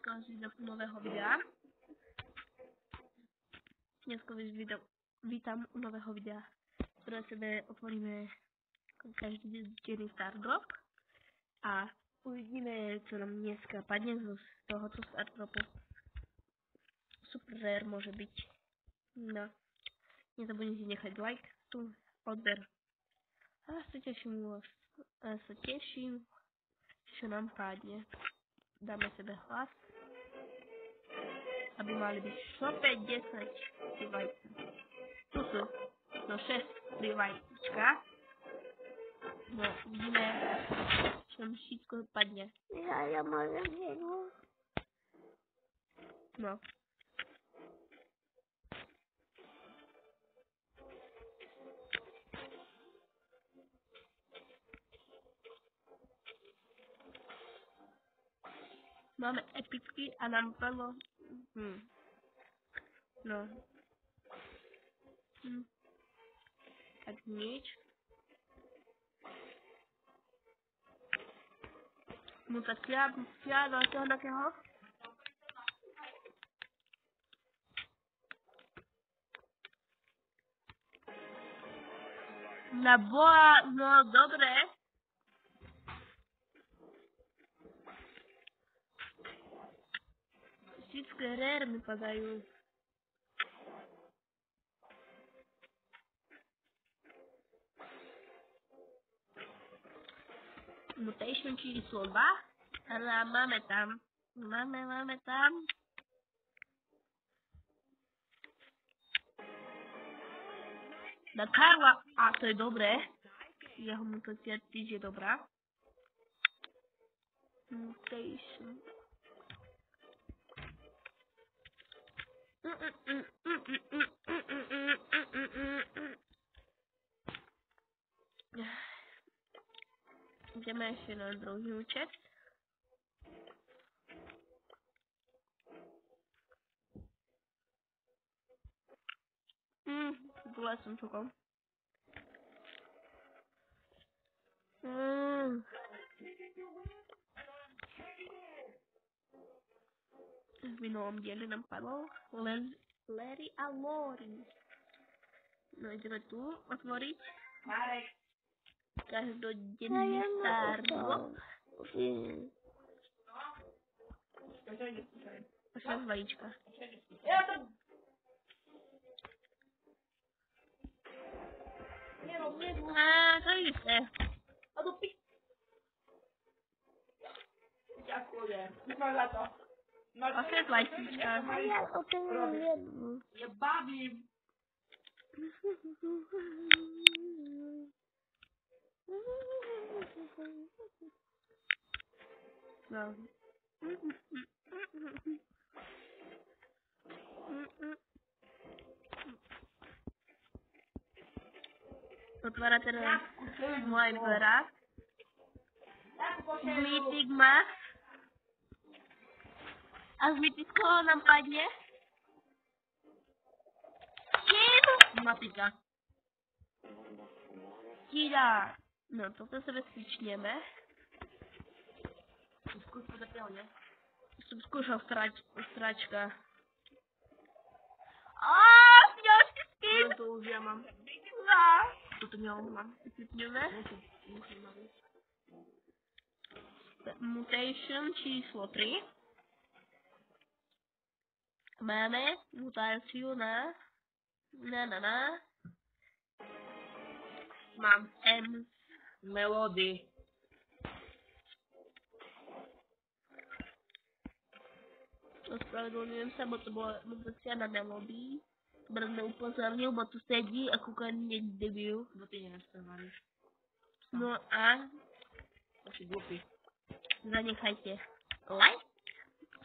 dneska vás vítam u nového videa. Dneska vás vítam u nového videa, ktoré sebe otvoríme každý denný Stardrop a uvidíme, čo nám dneska padne z tohoto Stardropu. Super rare môže byť. No, nezabudnite nechať like, tu, odber. A sa teším, čo nám padne. Dáme sebe hlas, aby mali byť 105, 10 pri vajce. Tu sú 6 pri vajčka. No, uvidíme, čo nám všetko padne. Ja môžem jednu. No. Máme epicky a nám padlo. No. Tak nič. Mutácia do toho takého. Na boa, no dobre. Všetké rare mi padajú. Mutation číslo 2. Ale máme tam. Máme tam. Na Karla. A to je dobré. Jeho mutácia tiež je dobrá. Mutation. Ideme ešte na druhý účet. Bola som čokom. V minulom dieli nám padlo Larry a Lori. No ideme tu otvoriť. Každodenný Stardrop. A 6 vajíčka. To isté. Ďakujem. Máš za to. A 6 vajíčka. Ja otvorím jednu. Ja bavím. No. Otvára teraz môj brat. Mythic Max. A z mytického nám padne? Kim? Matika. Kida. No, toto sebe skúčneme. Skús to zatiaľ, ne? Som skúšal stračka. Aaaa, sňočky skin! To už ja mám. No. Toto mám. Vypneme. Musím mať. Mutation číslo 3. Máme mutáciu na. Mám M. Melody. Ospravedlňujem sa, bo to bola mutácia na Melody. Brat neupozornil, bo tu sedí a kúka hneď debil. Bo ty nenaspávali. No a Taši glupí. zanechajte like.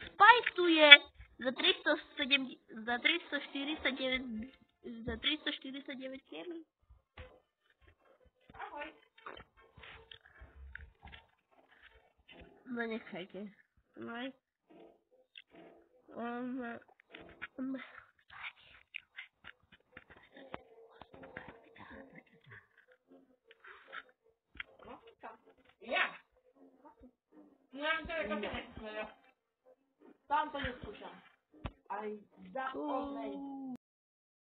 Spice tu je za 349 kemi. Ahoj. Zanechajte like. Ja. Ja, to je Vám to neskúšam. Aj za omeň.